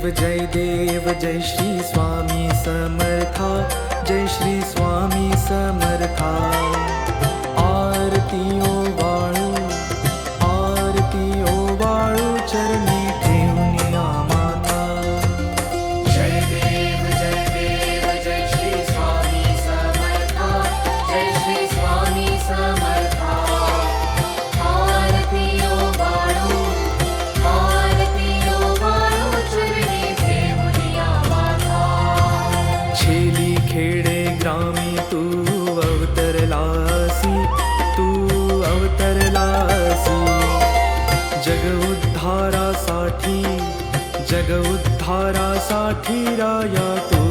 जय श्री स्वामी समर्था, जय श्री स्वामी समर्था। आरती ओवाळू, आरती ओवाळू, चरणी ठेवून माता। जय देव जय श्री स्वामी समर्था, जय श्री स्वामी समर्था। आरती ओवाळू, आरती ओवाळू, चरणी ठेवून माता। छेली खेडे ग्रामी तू अवतरलासी, तू अवतरलासी। जग उद्धारासाठी, जग उद्धारासाठी राया तू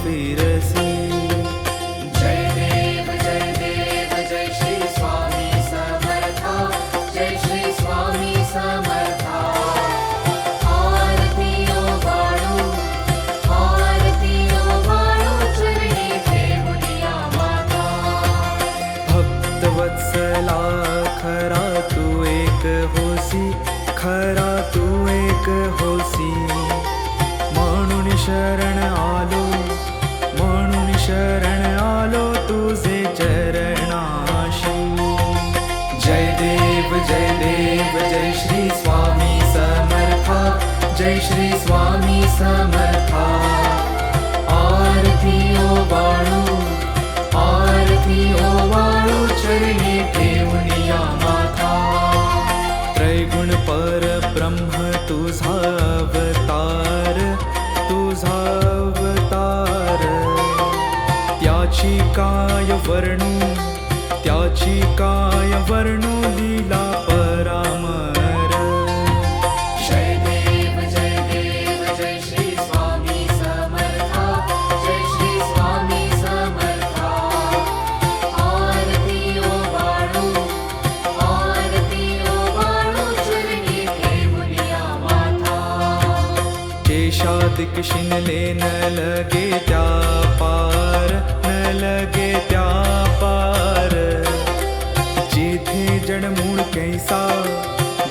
फिरसी। जय देव जय श्री स्वामी समर्था, जय श्री स्वामी समर्था। आरती ओवाळू, आरती ओवाळू, चरणी ठेवून माता। भक्तवत्सला खरा तू एक होसी, खरा तू एक होसी। म्हणून शरण आलो, म्हणून शरण आलो तुझे चरणाशी। जय देव जय श्री स्वामी समर्था, जय श्री स्वामी समर्था। आरती ओवाळू, आरती ओवाळू, चरणी ठेवून माता। त्रैगुण परब्रह्म तुझा अवतार, तुझा अवतार। त्याची काय वर्णू, त्याची काय वर्णू, लीला परामर। जय देव जय श्री स्वामी समर्था, जय श्री स्वामी समर्था। आरती ओवाळू, आरती ओवाळू, चरणी ठेवून माता। केशादिक शिनले न लगे त्या पार, न लगे त्या पार। जेथे जडमूळ कैसा,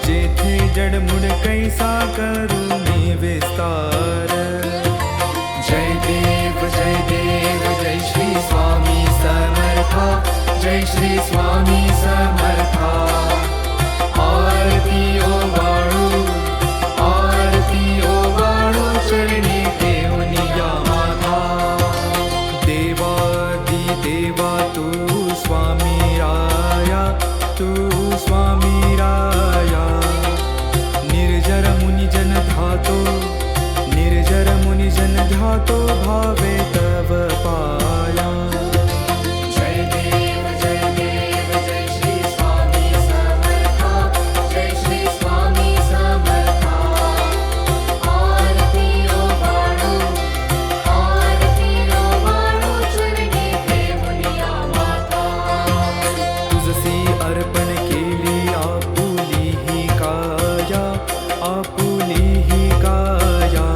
जेथे जडमूळ कैसा, करू मी विस्तार। जय देव जय श्री स्वामी समर्था, जय श्री स्वामी समर्था। आरती ओवाळू, आरती ओवाळू, चरणी ठेवून माता। देवादी देवा तू स्वामी राया, तू स्वामी राया। निर्जर मुनिजन ध्यातो, निर्जर मुनिजन ध्यातो, भावे तव पाया। जय देव जय श्री स्वामी समर्था, जय श्री स्वामी समर्था। आरती ओवाळू, आरती ओवाळू, चरणी ठेवून माता। तुझसी अर्पण केली आपुली ही काया, आपुली ही काया।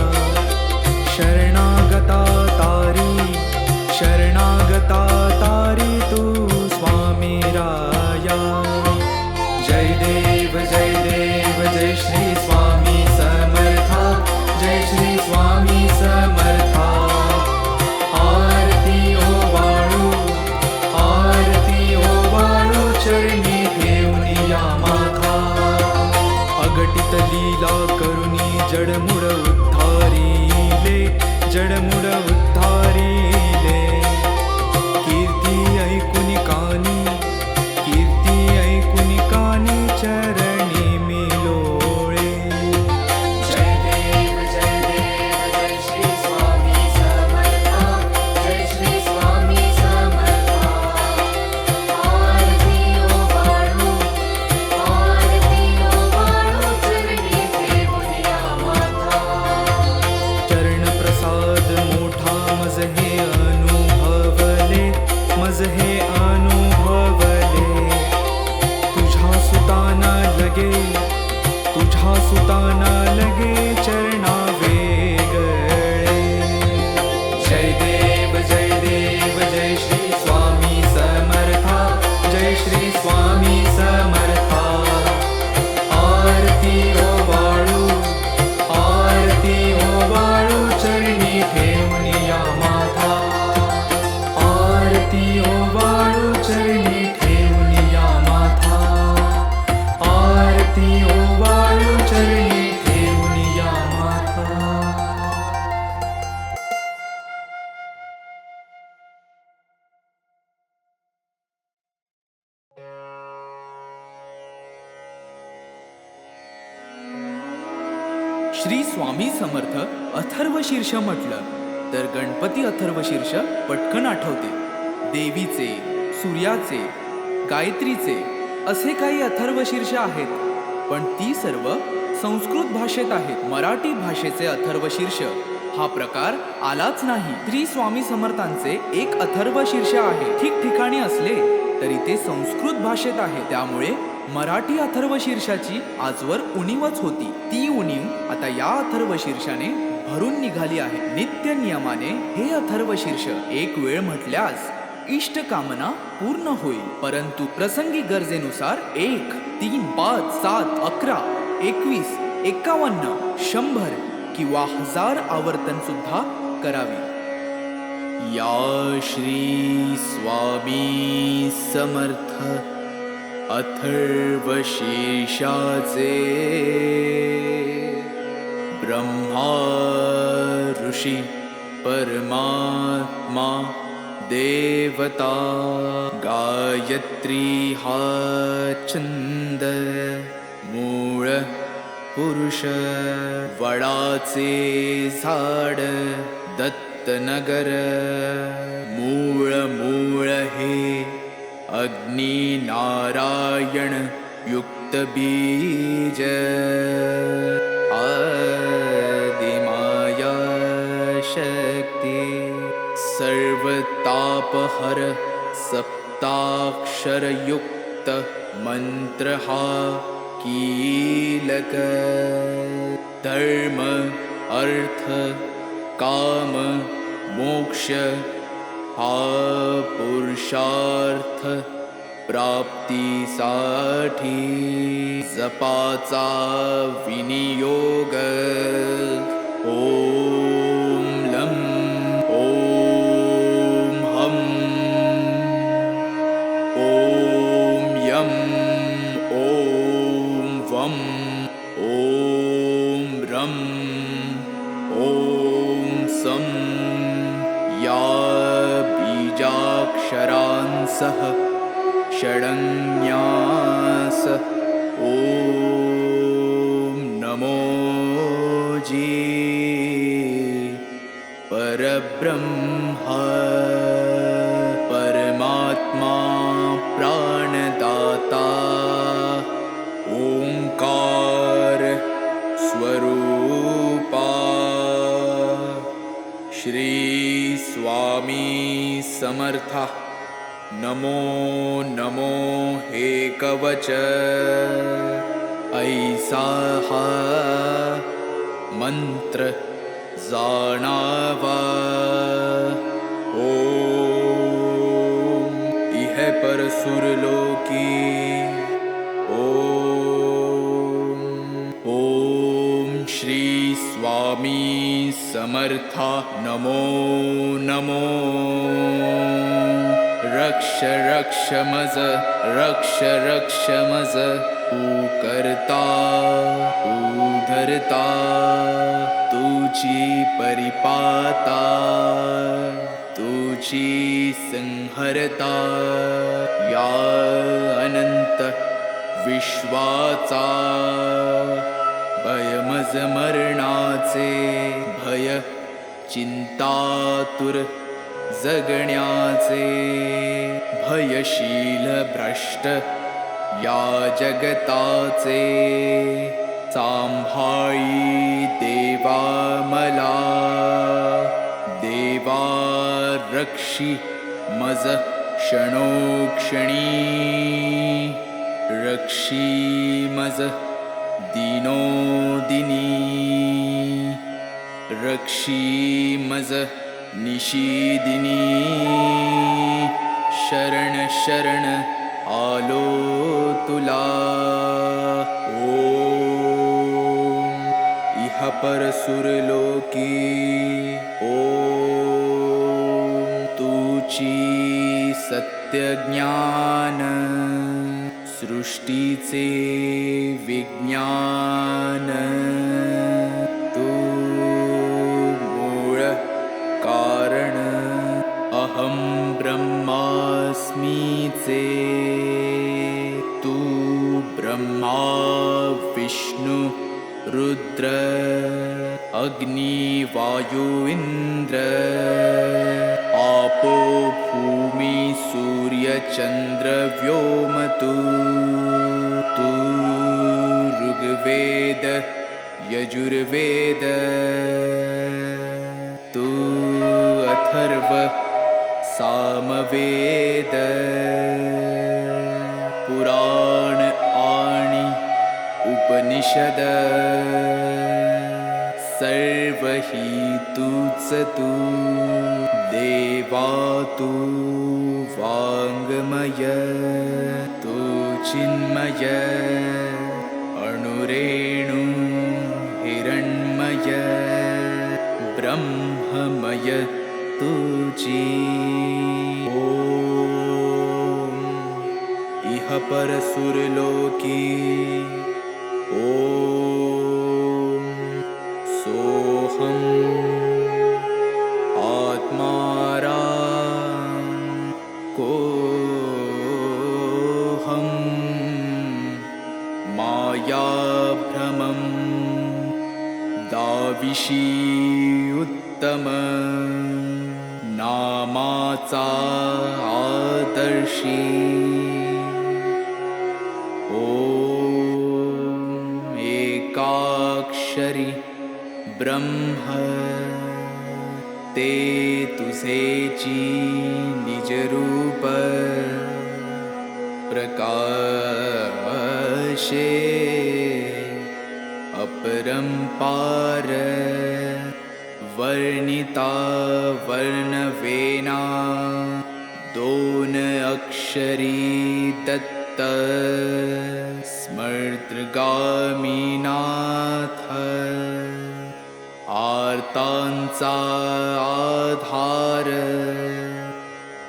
शरणागता तारी, शरणागता तारी, तू स्वामी राया। जय देव जय श्री स्वामी समर्था, जय श्री स्वामी समर्था। आरती ओवाळू, आरती ओवाळू, चरणी ठेवून माता। अगटित लीला करुणी जडमुड उद्धारिले, जडमुड उद्धारिले। श्री स्वामी समर्थ अथर्वशीर्ष म्हटलं तर गणपती अथर्वशीर्ष पटकन आठवते. देवीचे, सूर्याचे, गायत्रीचे असे काही अथर्वशीर्ष आहेत, पण ती सर्व संस्कृत भाषेत आहेत. मराठी भाषेचे अथर्वशीर्ष हा प्रकार आलाच नाही. श्री स्वामी समर्थांचे एक अथर्वशीर्ष आहे. ठिकठिकाणी असले तरी ते संस्कृत भाषेत आहे. त्यामुळे मराठी अथर्वशीर्षाची आजवर उणीवच होती. ती उणीव आता या अथर्वशीर्षाने भरून निघाली आहे. नित्य नियमाने हे अथर्वशीर्ष एक वेळ म्हटल्यास इष्ट कामना पूर्ण होईल. परंतु प्रसंगी गरजेनुसार 1, 3, 5, 7, 11, 21, 51, 100 किंवा 1000 आवर्तन सुद्धा करावी. या श्री स्वामी समर्थ अथर्वशीर्षाचे ब्रह्मा ऋषी परमात्मा देवता गायत्री हा छंद मूळ पुरुष वडाचे झाड दत्तनगर मूळ मूळ हे अग्नि नारायण युक्त बीज आदिमाया शक्ती सर्वतापहर सप्ताक्षर युक्त मंत्र हा कीलक धर्म अर्थ काम मोक्ष हा पुरुषार्थ प्राप्तीसाठी जपाचा विनियोग. ओम लं ओम हम ओम यम ओम वम ओम रम ओम सम या बीजाक्षरांसह षडन्यास ओम नमो जी परब्रह्म परमात्मा प्राणदाता ओंकार स्वरूपा श्री स्वामी समर्था. नमो नमो हे कवच ऐसा हा मंत्र जाणावा. ओम इह पर सुरलोकी ओम ओम श्री स्वामी समर्था. नमो नमो रक्ष रक्ष मज रक्ष रक्ष मज तू करता तू धरता तुझी परिपाता तुझी संहरता या अनंत विश्वाचा भयमज मरणाचे भय चिंतातुर जगण्याचे भयशील भ्रष्ट या जगताचे सांभाळी देवा मला देवा रक्षी मज क्षणोक्षणी रक्षी मज दिनोदिनी रक्षी मज निशीदिनी शरण शरण आलो तुला. ओम इह पर सुरलोकी ओम तुची सत्य ज्ञान सृष्टीचे विज्ञान तू मूळ कारण अहं ब्रह्मास्मीचे तू ब्रह्मा विष्णु रुद्र अग्नि वायु इन्द्र आपो भूमि सूर्य चन्द्र व्योम तु ऋग्वेद यजुर्वेद तु अथर्व सामवेद पुराण आणि उपनिषद सर्व हि तूच तू देवा तू वाङ्मय तू चिन्मय अणुरेणु हिरण्मय ब्रह्ममय तुझी ॐ इह परसुरलोकी ॐ सोऽहम् आत्मारा कोऽहम् मायाभ्रमं दाविषी उत्तम नामाचा आदर्शी ॐ एकाक्षरी ब्रह्म ते तुझेची निजरूप प्रकाशे अपरंपार वर्णिता वर्णवेना दोन अक्षरी दत्त स्मर्तगामीनाथ आर्तांचा आधार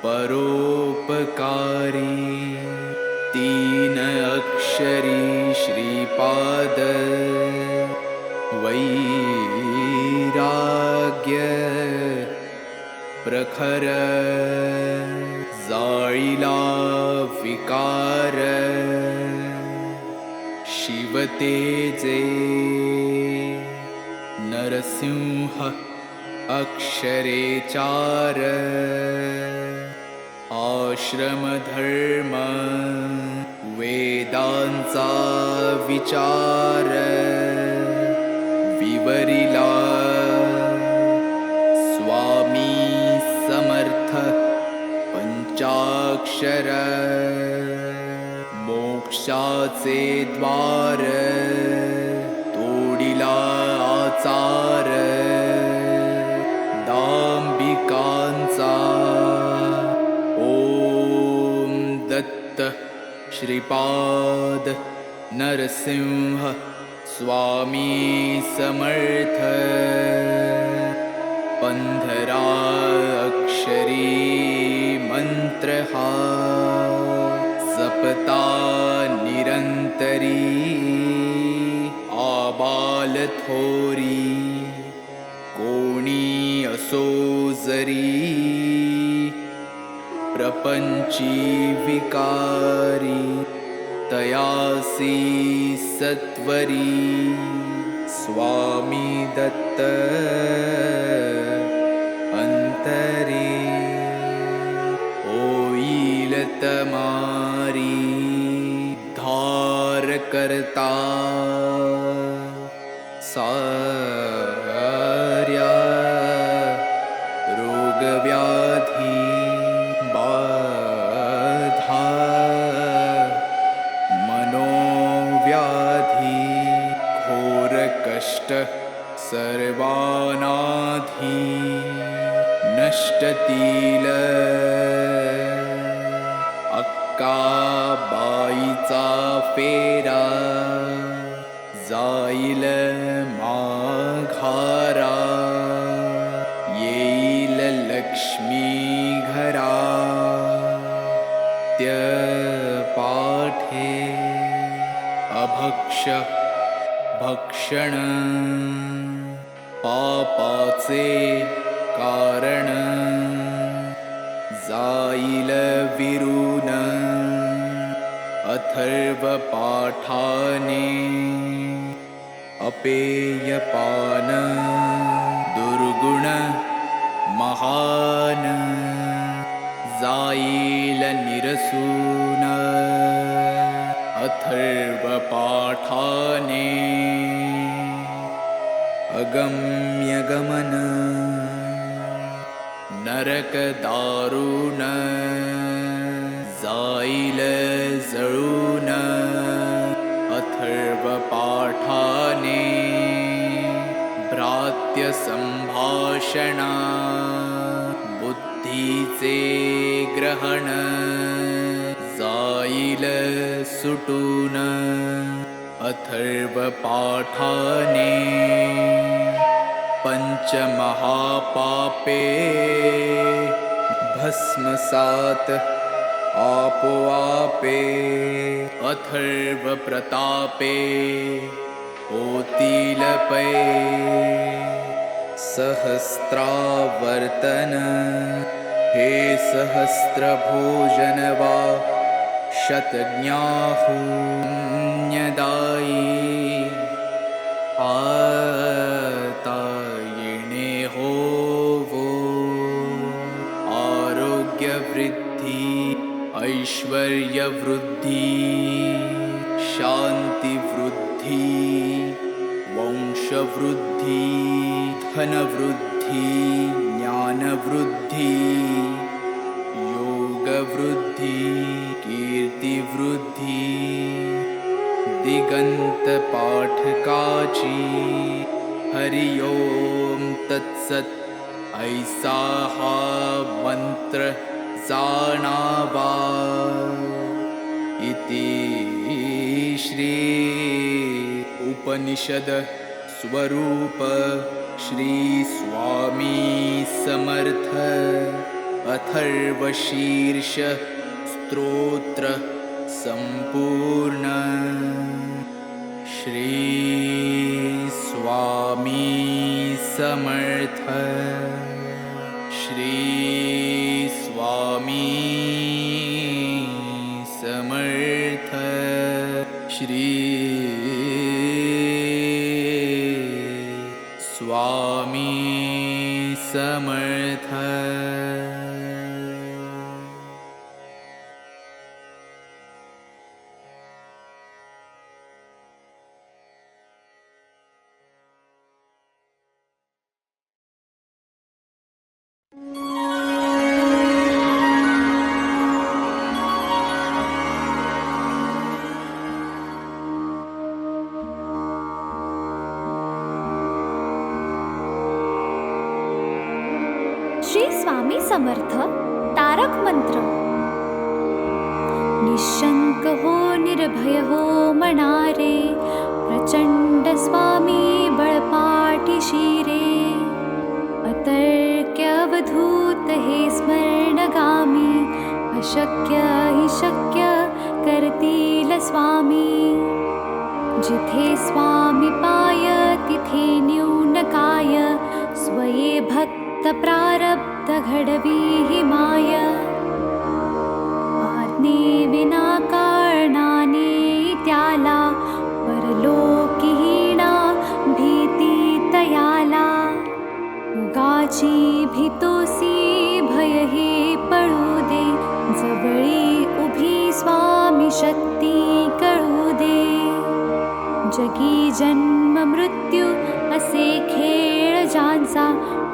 परोपकारी तीन अक्षरी श्रीपाद वैराग्य प्रखर जाळीला विकार शिवतेजे नरसिंह अक्षरे चार आश्रमधर्म वेदांचा विचार विवरिला स्वामी समर्थ पंचाक्षर मोक्षाचे द्वार तोडिला आचार दांबिकांचा ओम दत्त श्रीपाद नरसिंह स्वामी समर्थ पंधरा अक्षरी मंत्र हा जपता निरंतरी आबाल थोरी कोणी असो जरी प्रपंची विकारी तयासी सत्वरी स्वामी दत्त अंतरी होईल तमारी धार करता सार्या रोगव्याधी बाधा मनोव्याधी घोर कष्ट सर्वानाधी नष्टतील अक्काबाईचा फेरा जाईल माघारा येईल लक्ष्मी घरा त्य पाठे अभक्ष भक्षण पापाचे कारण जाईल विरून अथर्व पाठाने अपेयपान दुर्गुण महान जाईल निरसून अथर्व पाठाने अगम्य गमन नरक दारुण जाईल जळून अथर्व पाठाने भ्रात्य संभाषणा बुद्धीचे ग्रहण जाईल सुटून अथर्व पाठाने पंचमहापापे भस्मसात आपोआपे अथर्व प्रतापे होतील पै सहस्रावर्तन हे सहस्रभोजन वा शतज्ञाहुन्यदायी आता येणे होवो आरोग्यवृद्धी ऐश्वर्यवृद्धी शांतिवृद्धी वंशवृद्धी धनवृद्धी ज्ञानवृद्धी योगवृद्धी कीर्तिवृद्धी दिगंत पाठकाची हरि ओम तत्सत ऐसा हा मंत्र जाणावा इति श्री उपनिषद स्वरूप श्री स्वामी समर्थ अथर्वशीर्ष स्तोत्र संपूर्ण श्री स्वामी समर्थ श्री स्वामी समर्थ श्री स्वामी समर्थ श्री स्वामी समर्थ तारक मंत्र। निशंक हो निर्भय हो मनारे प्रचंड स्वामी बळपाठी शिरे अतर्क्य अवधूत हे स्मरणगामी अशक्य हि शक्य करतील स्वामी जिथे स्वामी पाय तिथे न्यून काय स्वये भक्त प्रारब्ध घडवी हि माय आज्ञे विना कारणाने त्याला परलोकीहीणा भीती तयाला उगाची भीतोसी भय हे पळू दे जवळी उभी स्वामी शक्ती कळू दे जगी जन्म मृत्यू असे खेळ ज्यांचा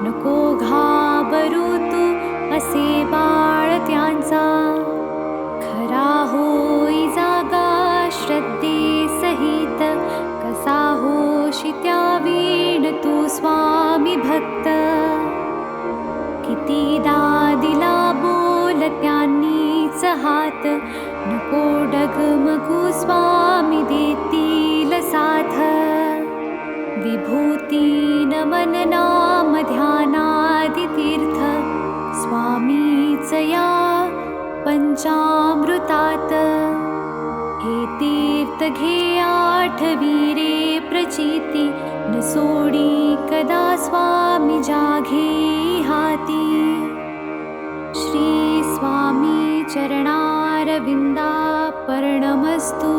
नको घाबरू तू असे बाळ त्यांचा खरा होई जागा श्रद्धे सहित कसा होशी त्या वीण तू स्वामी भक्त कितीदा दिला बोल त्यांनीच हात नको डगमगू स्वामी देतील साथ विभूती नमन नाम ध्यानादि तीर्थ स्वामीच या पंचामृतात हे तीर्थ घे आठवीरे प्रचिती न सोडी कदा स्वामी जाघे हाती श्री स्वामी चरणारविंदा पर्णमस्तु।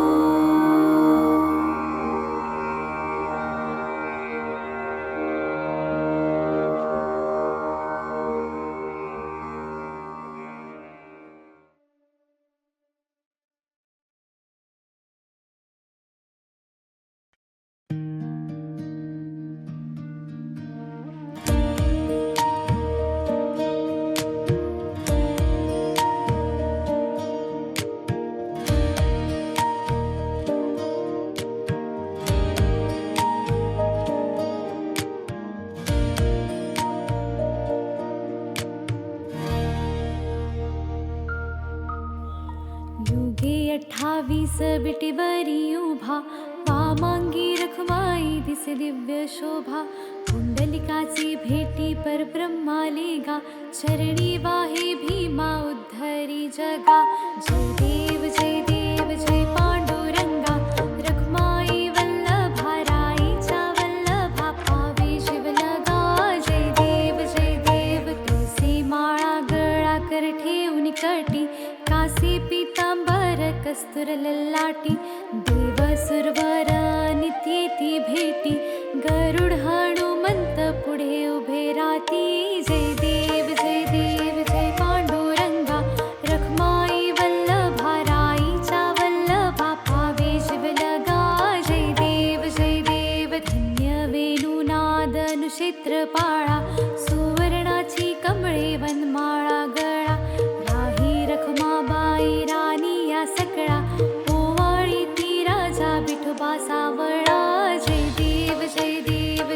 28 विटीवरी उभा, वामांगी रखमाई दिसे दिव्य शोभा. कुंडलिकाची भेटी परब्रह्माले गा, चरणी वाहे भीमा उद्धरी जगा. जय देव जय पांडुरंगा, रखमाई वल्लभा राईच्या वल्लभा, पावे शिवलगा. जय देव तुळसी माळा गळा कर ठेवून कटी, कासे पीतांबर कस्तुर ललाटी. देव सुरवर नित्येती भेटी, गरुड हनुमंत पुढे उभे राती. जय देव जय पांडुरंगा, रखमाई वल्लभा राईच्या वल्लभा, पावे शिवलगा. जय देव धन्य वेणुनाद अनुक्षेत्र पाळा, सुवर्णाची कमळे वनमाळा गळा. राही रखमाबाई राणी या सकळा, ओवाळी ती राजा विठोबा सावळा. जय देव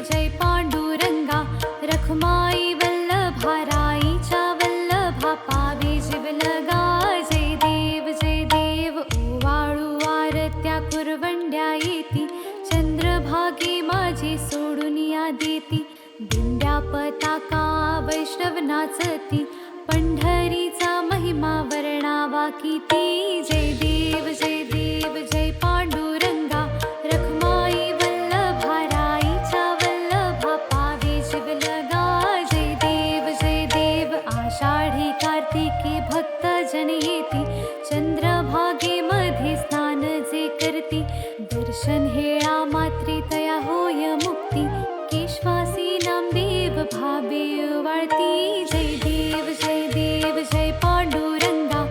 जय पांडुरंगा, रखमाई वल्लभा राईच्या वल्लभा, पावे शिवलगा. जय देव ओवाळू आरत्या कुरवंड्या येती, चंद्रभागे माझी सोडून या देती. दिंड्या पताका वैष्णव नाचती, पंढरीचा महिमा वर्णावा किती. जय देव जय पांडुरंगा, रखमाई वल्लभा राईच्या वल्लभा, पावे शिवलगा. जय देव आषाढी कार्तिके भक्त जन येती, चंद्रभागे मध्ये स्नान जे करती. दर्शन हेळा मात्रे तया होय मुक्ती, केशवासी नामदेव भावे वाळती. जय देव जय पांडुरंगा,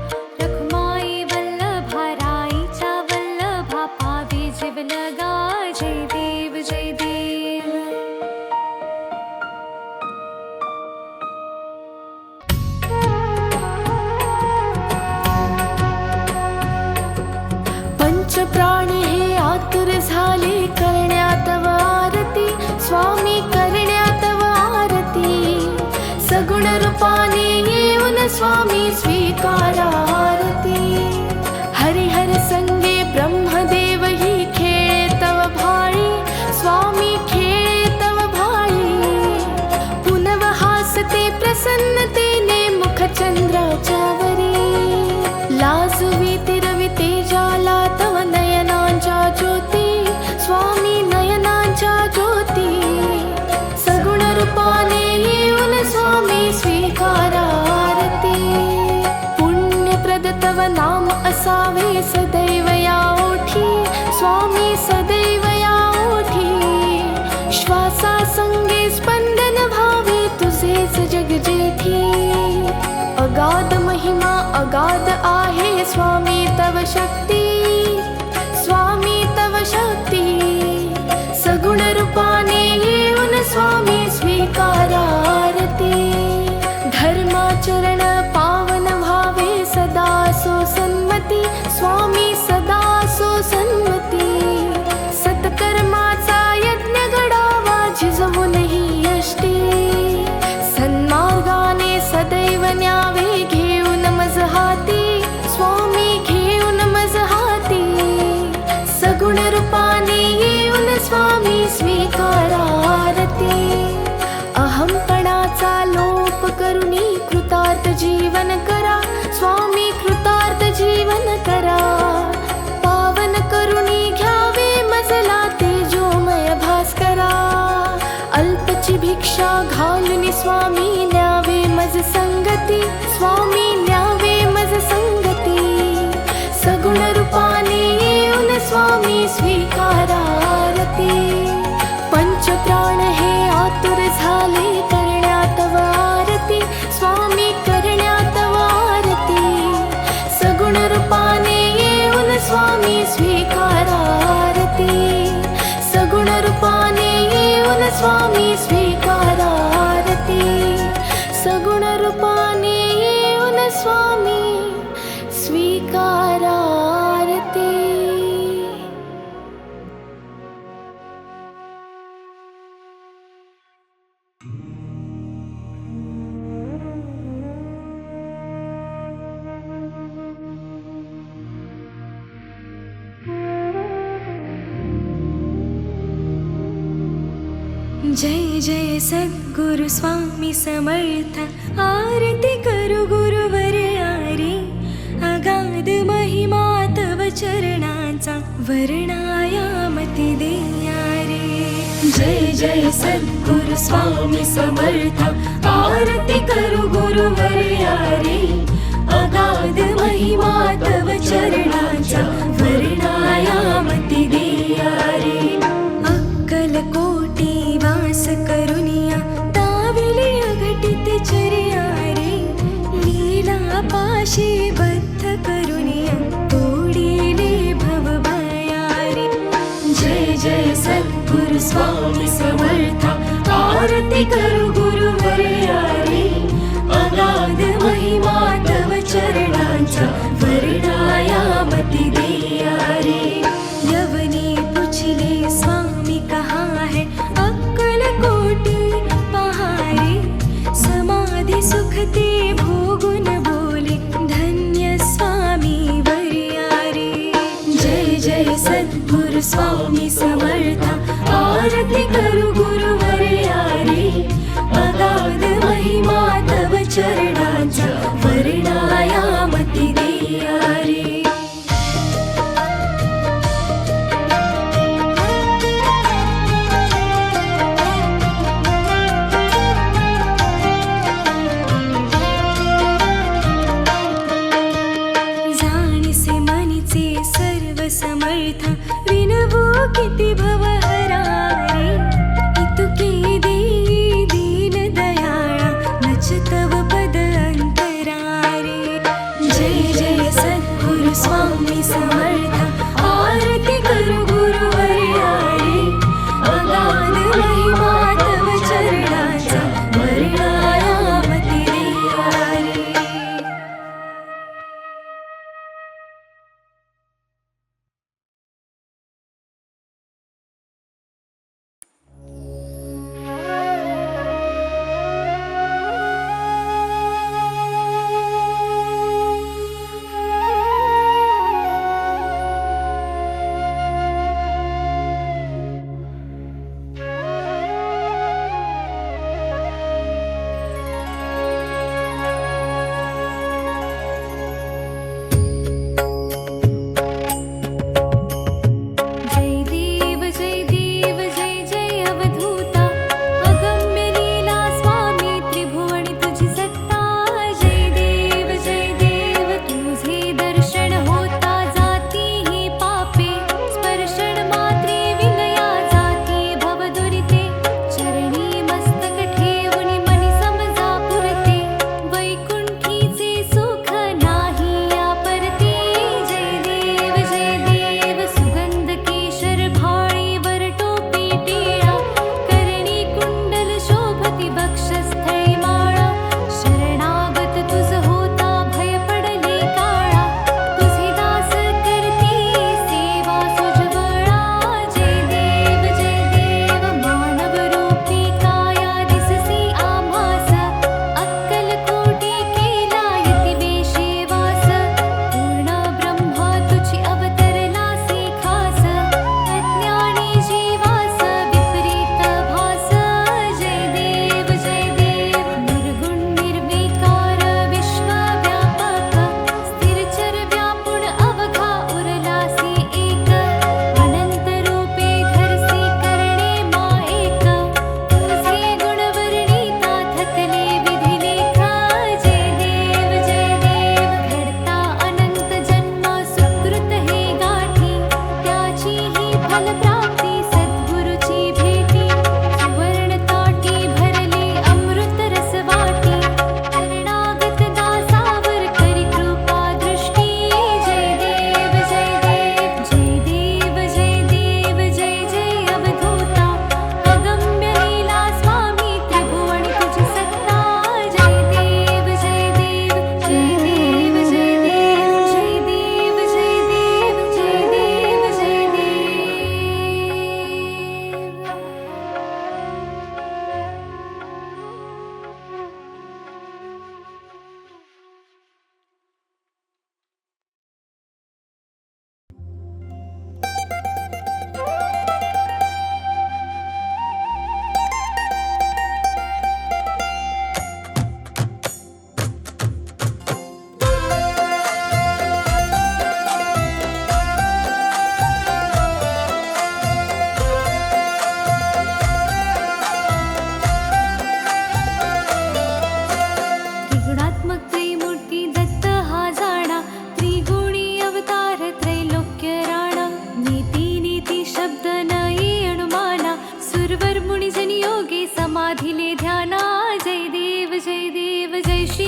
रखमाई वल्लभा राईच्या वल्लभा, पावे शिवलगा. जय देव पंचप्राण हे आतुर झाले करण्यात आरती, स्वामी करण्यात आरती. सगुण रूपाने येऊन स्वामी स्वीकारा आरती. हरिहर संगे ब्रह्मदेव ही खेळे तव भाळी, स्वामी खेळे तव भाळी. पुनव हासते प्रसन्नतेने मुख चंद्राच्या वरी, लाजवी तिरवी तेजाला तव नयनांच्या ज्योती, स्वामी नयनांच्या ज्योती. सगुण रूपाने येऊन स्वामी स्वीकारा आरती. पुण्यप्रद तव नाम असावे सदैव या ओठी, स्वामी सदैव या ओठी. श्वासा संगे स्पंदन भावे तुझेच जग जेठी. अगाध महिमा अगाध आहे स्वामी तव शक्ती, स्वामी तव शक्ती. सगुण रूपाने येऊन स्वामी स्वीकारा आरती. धर्माचरण पावन भावे सदा सो सन्मती, स्वामी सदा सो सन्मती. सत्कर्माचा यज्ञ घडावा झिजवून ही यष्टी. सन्मार्गाने सदैव न्यावे घेऊन मज हाती, स्वामी घेऊन मज हाती. सगुण रूपाने येऊन स्वामी स्वीकारा आरती. अहंपणाचा लोप करुणी कृतार्थ जीवन करा, स्वामी कृतार्थ जीवन करा. पावन करुणी घ्यावे मजला तेजोमय भास्करा. अल्पची भिक्षा घालून स्वामी न्यावे मज संगती, स्वामी न्यावे मज संगती. सगुण रूपाने येऊन स्वामी स्वीकारा आरती. पंचप्राण हे आतुर झाले करण्यात आरती, स्वामी करण्यात आरती. सगुण रूपाने येऊन स्वामी स्वीकारा आरती. सगुण रूपाने येऊन स्वामी स्वीकारा आरती. सगुण रूपाने येऊन स्वामी स्वीकारा आरती. जय जय सद्गुरु स्वामी समर्थ आरती करू गुरुवर आरे अगाध महिमा तव चरणाचा वर्णायामती देया रे जय जय सद्गुरु स्वामी समर्थ आरती करू गुरुवर आरे अगाध महिमा तव चरणाचा वर्णायामती देया रे अक्कलकोटी वास करुनिया दाविले अघटित चर्या रे लीला पाशी बद्ध करुनिया तोडिले भवभया रे जय जय सद्गुरु स्वामी समर्थ आरती करू गुरुवर आरे अगाध महिमा तव चरणाचा वर्णायामती देया रे यवनी पुछले स्वामी कहाँ है अक्कलकोटी पहारे समाधि सुखते भोगुन बोले धन्य स्वामी वरिया रे जय जय सद्गुरु स्वामी समर्थ आरती करू गुरुवर आरे अगाध महिमा तव चरणाचा वर्णायामती देया रे जाणीसे मनीचे सर्व समर्थ विनवो किती भवहरा रे इतुके देई दीन दयाळा नच तव पद अंतरा रे जय जय सद्गुरु स्वामी समर्थ आरती करू गुरुवर आरे अगाध महिमा तव चरणाचा वर्णायामती देया रे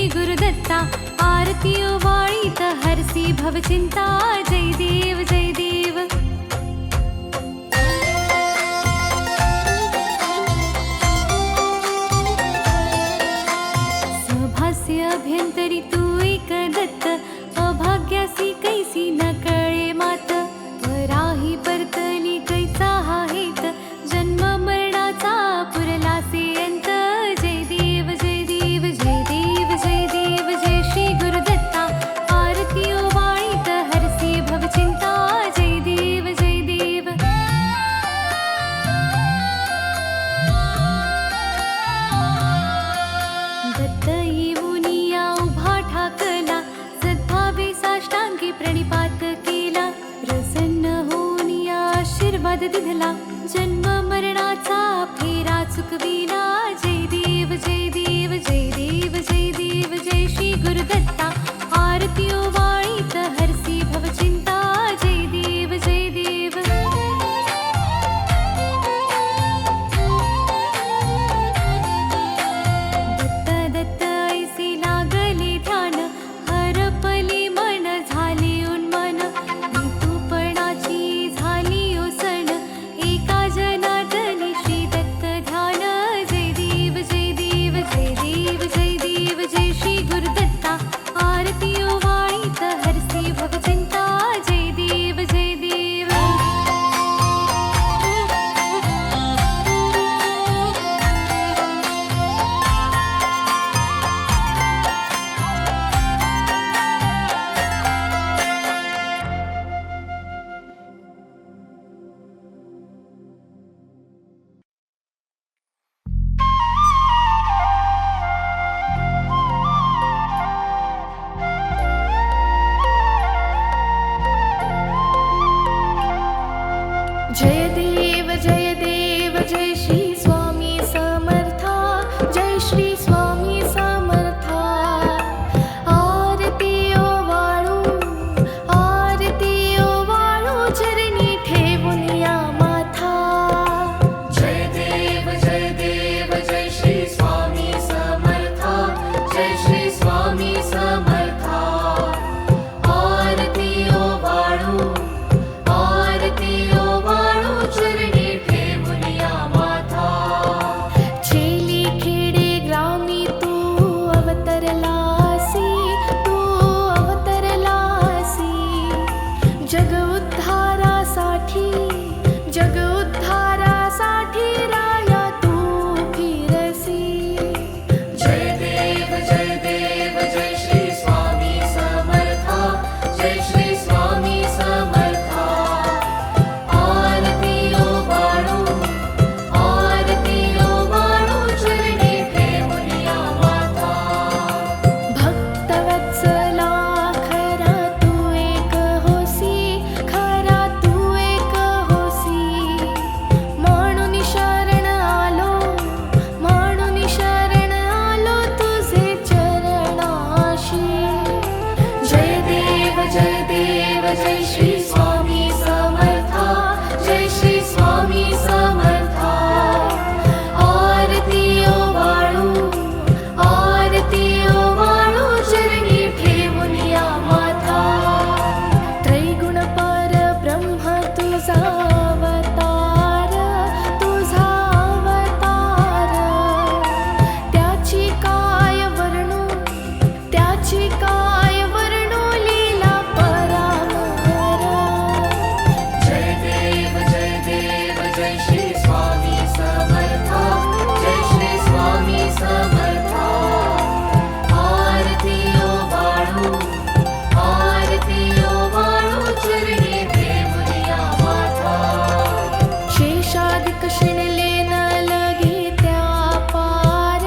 श्री गुरुदत्ता आरती ओवाळीत हरसी भवचिंता जय देव जय देव सभास्य अभ्यंतरी तू एक दत्त अभाग्यासी कैसी न कळे मात पराही परतली कैचा हा हेत जन्म मरणाचा पुरलासे अंत जय देव जय देव जय देव जय देव जय श्री गुरुदत्ता आरती ओवाळीत हरसी भवचिंता जय देव जय देव दत्त येऊनिया उभा ठाकला सद्भावे साष्टांगी प्रणिपात केला प्रसन्न होऊनिया आशीर्वाद दिधला जन्म मरणाचा फेरा चुकविला जय देव जय देव जय देव जय देव जय श्री गुरुदत्ता आरती ओवाळीत हरसी भवचिंता जय देव जय देव दत्त दत्त ऐसे लागले ध्यान हरपले मन झाले उन्मन ऋतुपणाची झाली ओसण एका जनार्दनी श्री दत्त ध्यान जय देव जय देव जय देव जय देव जय श्री गुरुदत्ता आरती ओवाळीत हरसी भवचिंता जय देव जय देव जय देव जय श्री स्वामी समर्था जय श्री स्वामी समर्था आरती ओवाळू चरणी ठेवूनिया माथा जय देव जय श्री स्वामी समर्था जय श्री स्वामी समर्था आरती ओवाळू चरणी ठेवूनिया माथा चेली खेडे ग्रामी तू अवतरलासी जग उद्धारासाठी राया तू फिरसी जय देव जय श्री स्वामी समर्था जय श्री स्वामी समर्था आरती ओवाळू चरणी ठेवूनिया माथा भक्तवत्सला खरा तू एक होसी म्हणून शरण आलो तुझे चरणाशी जय देव जय श्री स्वामी समर्था जय श्री स्वामी समर्था आरती ओवाळू चरणी ठेवूनिया माथा त्रैगुण पार ब्रह्म तुझा अवतार त्याची काय वर्णू लीला परामर जय देव जय श्री स्वामी समर्था जय श्री स्वामी समर्था आरती ओवाळू चरणी ठेवूनिया माथा शेषाधिक शिणले न लगे त्या पार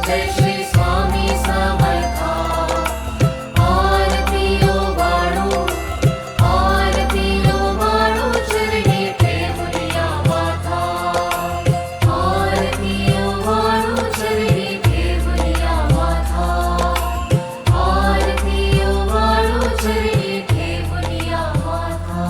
जय श्री स्वामी समर्था आरती ओवाळू चरणी ठेवूया माथा आरती ओवाळू चरणी ठेवूया माथा आरती ओवाळू चरणी ठेवूया माथा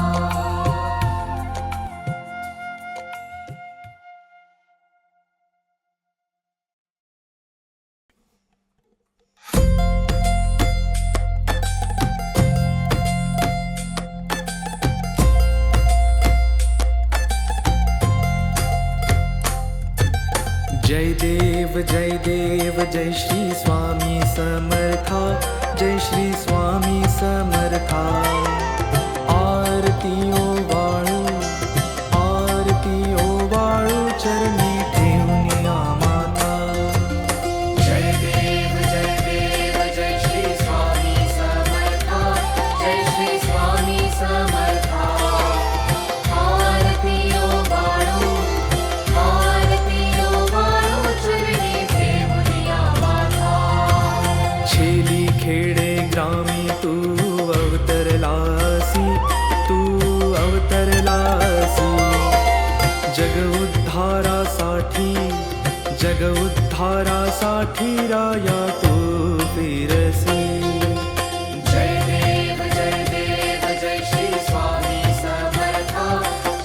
जय देव जय श्री स्वामी समर्था जय श्री स्वामी समर्था आरती ओवाळू चरणी ठेवूया माता जय देव जय श्री स्वामी समर्था जय श्री स्वामी समर्था आरती ओवाळू चरणी ठेवूया माथा छेली खेडे ग्रामी तू अवतरलासी जग उद्धारासाठी राया तू फिरसी जय देव जय श्री स्वामी समर्था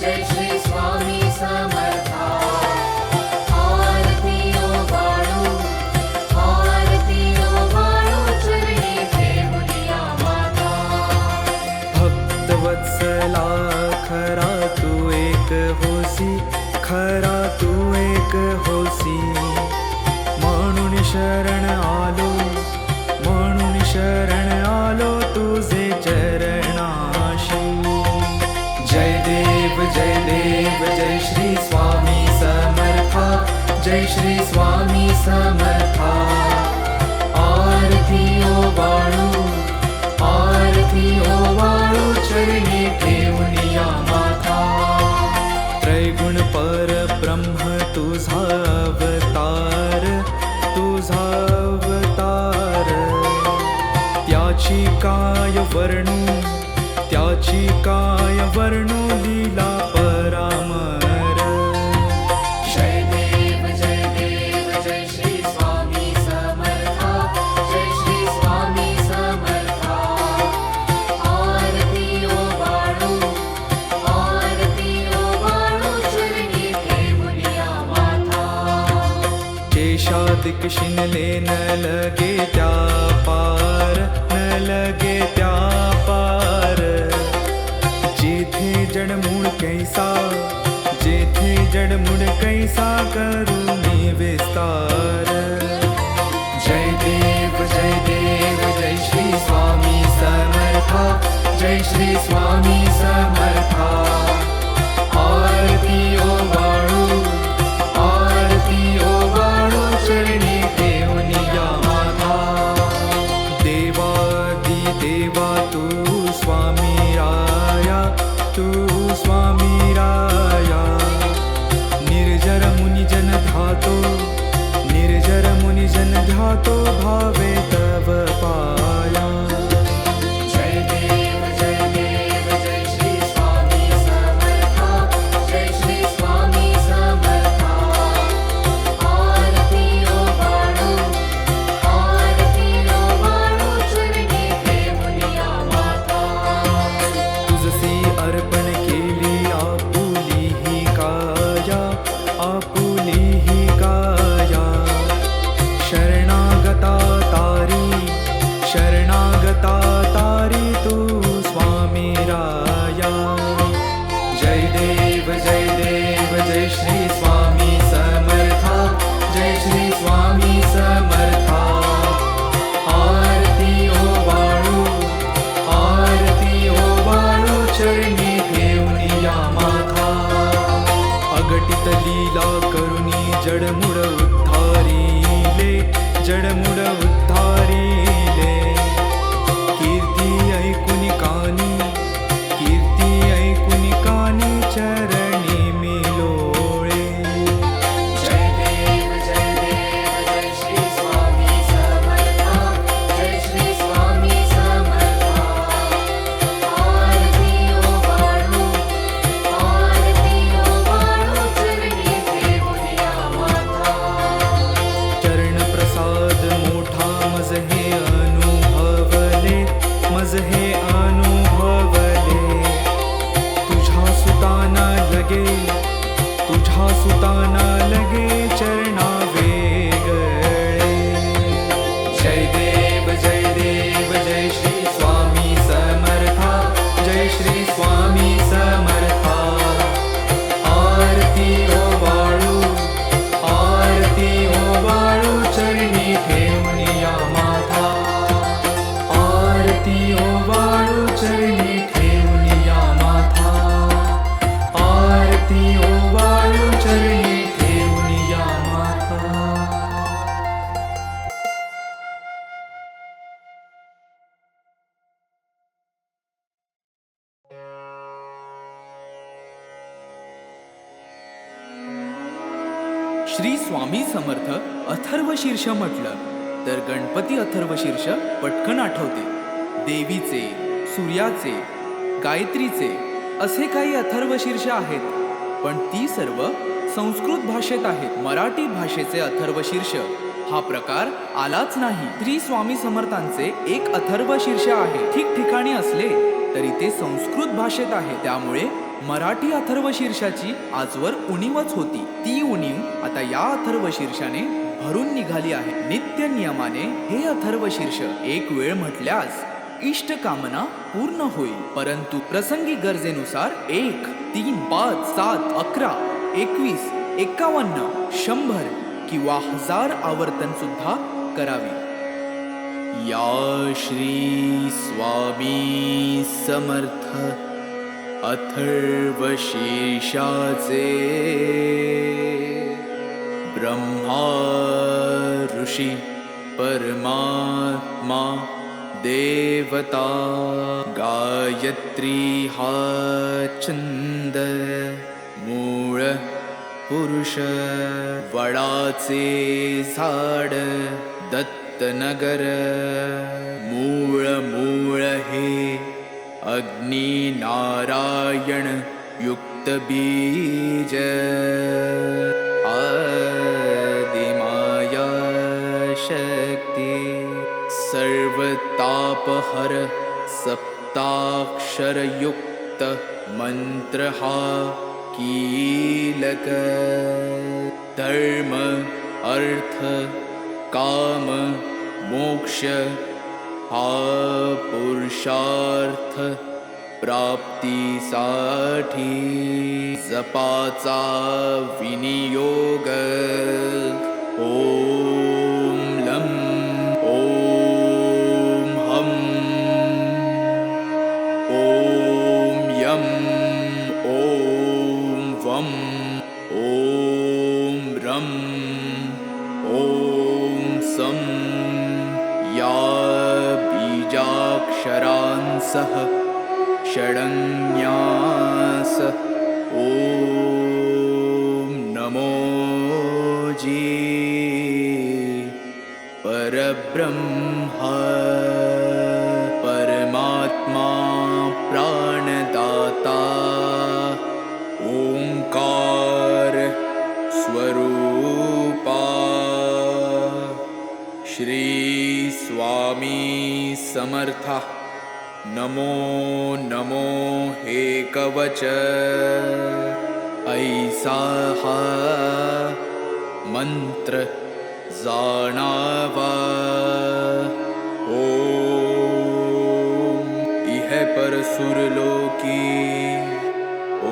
जय श्री स्वामी समर्था आरती ओवाळू चरणी ठेवूया माता भक्तवत्सला खरा तू एक होसी म्हणून शरण आलो तुझे चरणाशी जय देव जय श्री स्वामी समर्था जय श्री स्वामी समर्था आरती ओवाळू चरणी ठेवूया माथा त्रैगुण परब्रह्म तुझा अवतार त्याची काय वर्णू लीला परामर जय देव जय श्री स्वामी समर्था जय श्री स्वामी समर्था आरती ओवाळू चरणी ठेवूया माथा केशादिक शिनले न लगे त्या पार जेथे जडमूळ कैसा करुणी विस्तार जय देव जय श्री स्वामी समर्था जय श्री स्वामी समर्था आरती ओवाळू चरणी ठेवूया माता देवा तू स्वामी राया निर्जर मुनिजन ध्यातो भावे तव पाया जय देव जय श्री स्वामी समर्था जय श्री स्वामी समर्था आरती ओवाळू चरणी ठेवूया माता तुझसी अर्पण केली आपुली ही काया शरणागता श्री स्वामी समर्थ अथर्वशीर्ष म्हटलं तर गणपती अथर्वशीर्ष पटकन आठवते. देवीचे, सूर्याचे, गायत्रीचे असे काही अथर्वशीर्ष आहेत, पण ती सर्व संस्कृत भाषेत आहेत. मराठी भाषेचे अथर्वशीर्ष हा प्रकार आलाच नाही. श्री स्वामी समर्थांचे एक अथर्वशीर्ष आहे. ठिकठिकाणी असले तरी ते संस्कृत भाषेत आहे. त्यामुळे मराठी अथर्वशीर्षाची आजवर उणीवच होती. ती उणीव आता या अथर्वशीर्षाने भरून निघाली आहे. नित्य नियमाने हे अथर्वशीर्ष एक वेळ म्हटल्यास इष्ट कामना पूर्ण होईल. परंतु प्रसंगी गरजेनुसार 1, 3, 5, 7, 11, 21, 51, 100 किंवा 1000 आवर्तन सुद्धा करावी. या श्री स्वामी समर्थ अथर्वशीर्षाचे ब्रह्मा ऋषी परमात्मा देवता गायत्री हा छंद मूळ पुरुष वडाचे झाड दत्तनगर मूळ मूळ हे अग्नी नारायण युक्त बीज आदिमाया शक्ती सर्वतापहर सप्ताक्षरयुक्त मंत्र हा कीलक धर्म अर्थ काम मोक्ष हा पुरुषार्थ प्राप्तीसाठी जपाचा विनियोग. ओम लं ओम हम ओम यम ओम वम ओम रम ओम सं या बीजाक्षरांसह षडन्यास ओम नमो जी परब्रह्मा परमात्मा प्राणदाता ओंकार स्वरूपा श्री स्वामी समर्था. नमो नमो हे कवच ऐसा हा मंत्र जाणावा. ओम इह पर सुरलोकी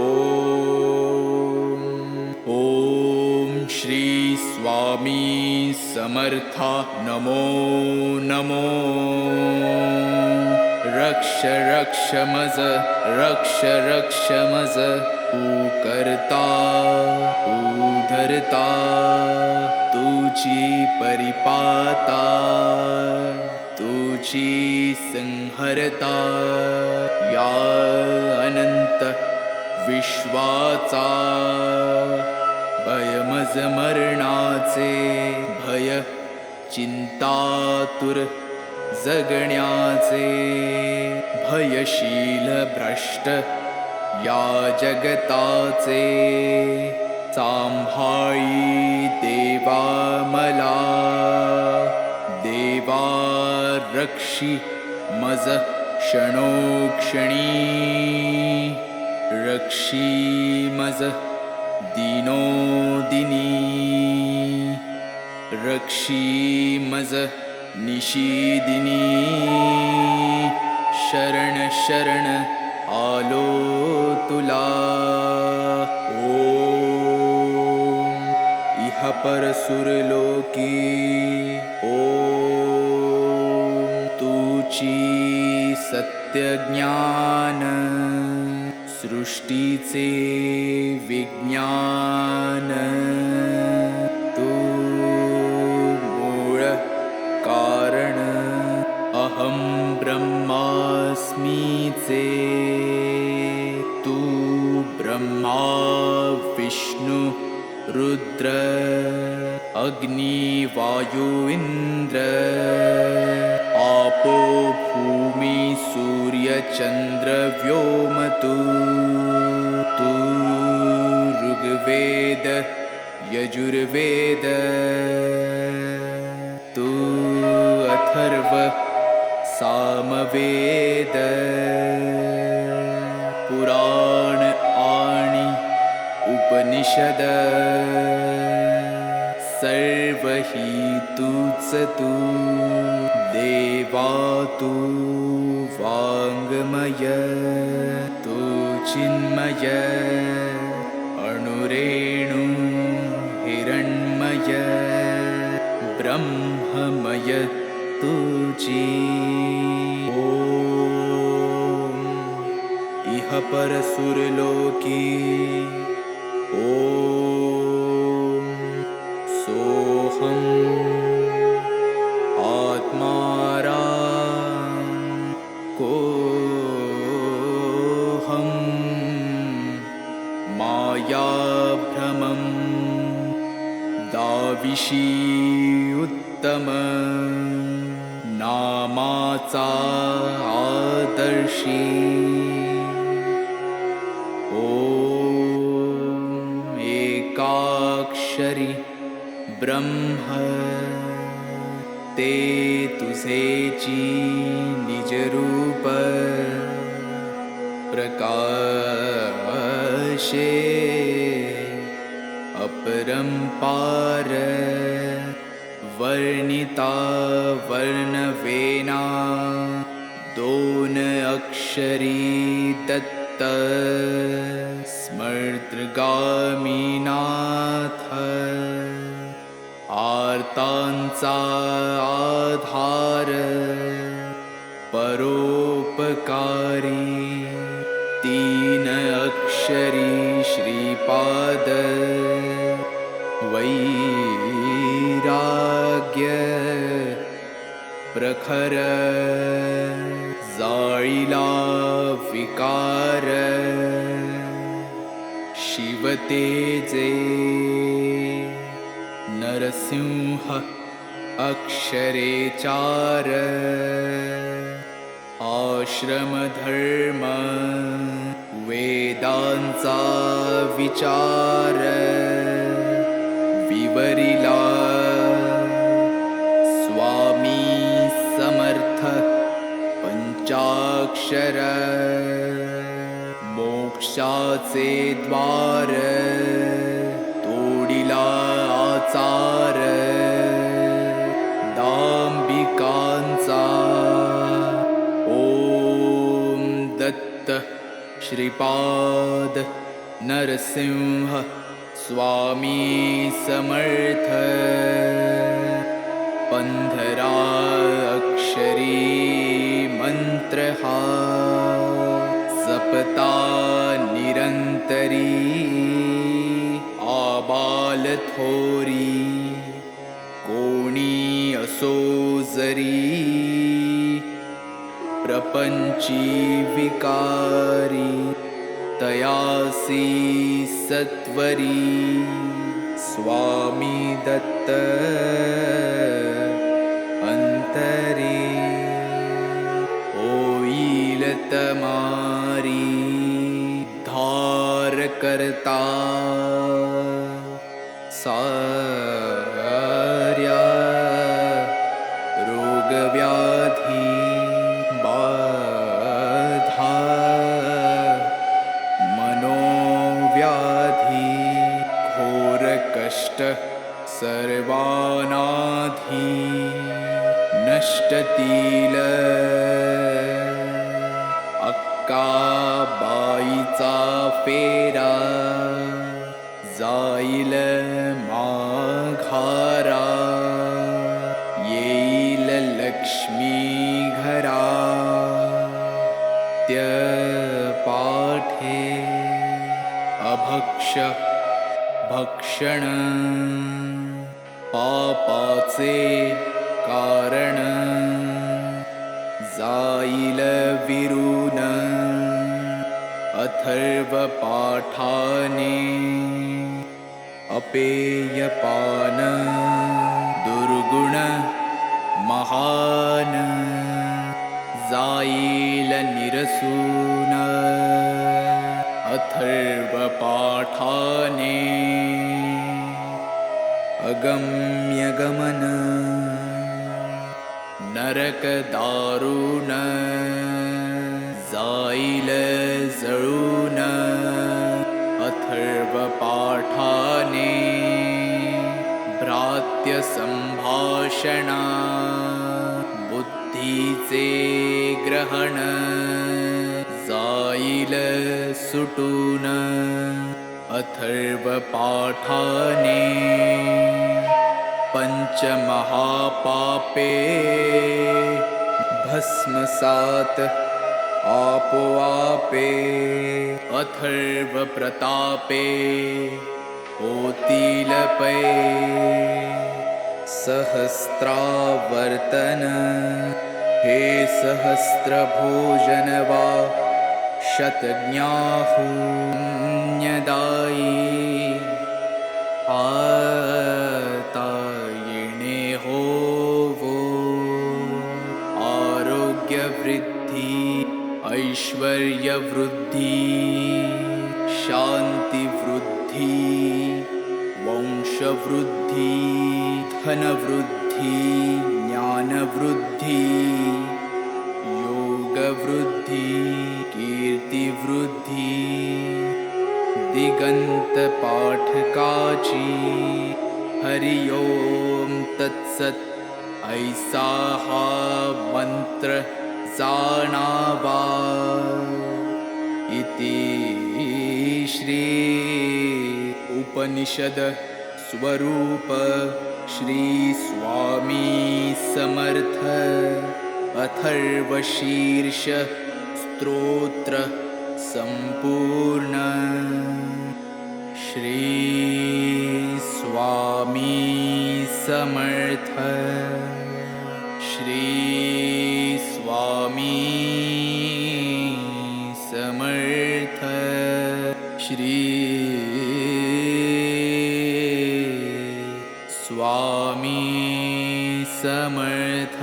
ओम ओम श्री स्वामी समर्था. नमो नमो रक्ष रक्ष मज रक्ष रक्ष मज तू करता तू धरता तुझी परिपाता तुझी संहरता या अनंत विश्वाचा भयमज मरणाचे भय चिंतातुर जगण्याचे भयशील भ्रष्ट या जगताचे सांभाळी देवा मला देवा रक्षी मज क्षणोक्षणी रक्षी मज दिनोदिनी रक्षी मज निशिदिनी शरण शरण आलो तुला. ओम इह पर सुरलोकी ओम तुची सत्य ज्ञान सृष्टीचे विज्ञान तू मूळ कारण अहं ब्रह्मास्मीचे तू ब्रह्मा विष्णु रुद्र अग्नि वायु इन्द्र आपो भूमि सूर्य चन्द्र व्योम तु ऋग्वेद यजुर्वेद तु अथर्व सामवेद पुराण आणि उपनिषद सर्व हि तूच तू देवा तू वाङ्मय तू चिन्मय अणुरेणु हिरण्मय ब्रह्ममय तुझी ॐ इह परसुरलोकी ॐ सोऽहं आत्मारा कोऽहं मायाभ्रमं दाविषी उत्तम नामाचा आदर्शी ॐ एकाक्षरी ब्रह्म ते तुझेची निजरूप प्रकाशे अपरंपार वर्णिता वर्णवेना दोन अक्षरी दत्त स्मर्तृगामीनाथ आर्तांचा आधार परोपकारी तीन अक्षरी श्रीपाद वैराग्य प्रखर जाळीला विकार शिवतेजे नरसिंह अक्षरे चार आश्रमधर्म वेदांचा विचार विवरिला स्वामी समर्थ पंचाक्षर मोक्षाचे द्वार तोडिला आचार दांबिकांचा ओम दत्त श्रीपाद नरसिंह स्वामी समर्थ 15 अक्षरी मंत्र हा सपता निरंतरी आबाल थोरी कोणी असो जरी प्रपंची विकारी तयासी सत्वरी स्वामी दत्त अंतरी होईल तमारी धार करता सार्या रोग व्याधी बाधा मनोव्याधी घोर कष्ट सर्वानाधी नष्टतील अक्काबाईचा फेरा जाईल माघारा येईल लक्ष्मी घरा त्य पाठे अभक्ष भक्षण पापाचे कारण जाईल विरून अथर्व पाठाने अपेयपान दुर्गुण महान जाईल निरसून अथर्वपाठाने अगम्य गमन नरक दारुण जाईल जळून अथर्वपाठाने भ्रात्य संभाषणा बुद्धीचे ग्रहण जाईल सुटून अथर्वपाठाने पंचमहापापे भस्मसात आपोआपे अथर्वप्रतापे होतील पै सहस्रावर्तन हे सहस्रभोजन वा शतज्ञाहुन्यदायी आतायिणे होवो आरोग्यवृद्धि ऐश्वर्यवृद्धि शान्तिवृद्धि वंशवृद्धि धनवृद्धि ज्ञानवृद्धि योगवृद्धि कीर्तिवृद्धि दिगंतपाठकाची हरि ओम तत्सत ऐसा हा मंत्र जाणावा इति श्री उपनिषद स्वरूप श्री स्वामी समर्थ अथर्वशीर्ष स्तोत्र संपूर्ण श्री स्वामी समर्थ श्री स्वामी समर्थ श्री स्वामी समर्थ।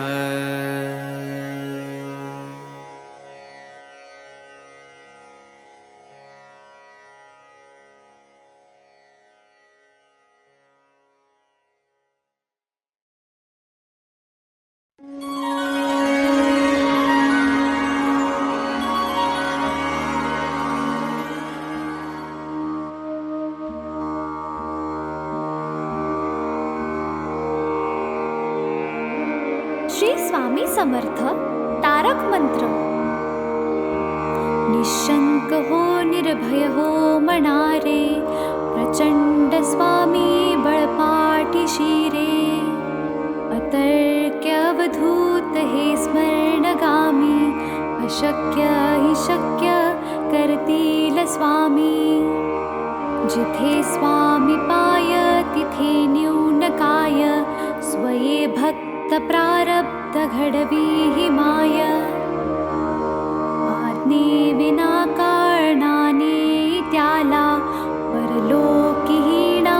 श्री स्वामी समर्थ तारक मंत्र। निशंक हो निर्भय हो मनारे प्रचंड स्वामी बळपाठी शिरे अतर्क्य अवधूत हे स्मरणगामी अशक्य हि शक्य करतील स्वामी जिथे स्वामी पाय तिथे न्यून काय स्वये भक्त प्रारब्ध घडवी हि माय आज्ञे विना कारणाने त्याला परलोकीहीणा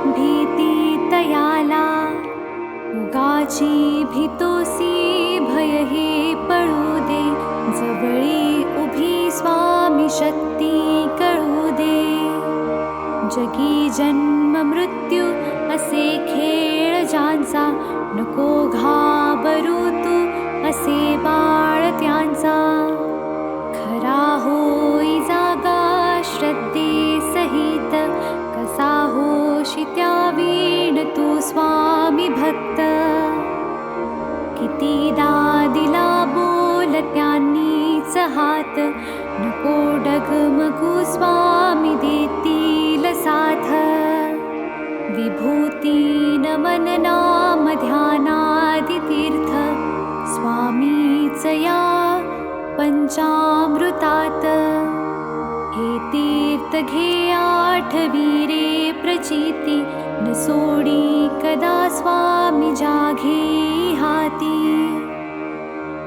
भीती तयाला उगाची भीतोसी भय हे पळू दे जवळी उभी स्वामी शक्ती कळू दे जगी जन्म मृत्यू असे खेळ ज्यांचा नको घाबरू तू असे बाळ त्यांचा खरा होई जागा श्रद्धे सहित कसा होशी त्या वीण तू स्वामी भक्त कितीदा दिला बोल त्यांनीच हात नको डगमगू स्वामी देतील साथ विभूती नमन नाम ध्यानादि तीर्थ स्वामीच या पंचामृतात हे तीर्थ घे आठवीरे प्रचिती न सोडी कदा स्वामी जाघे हाती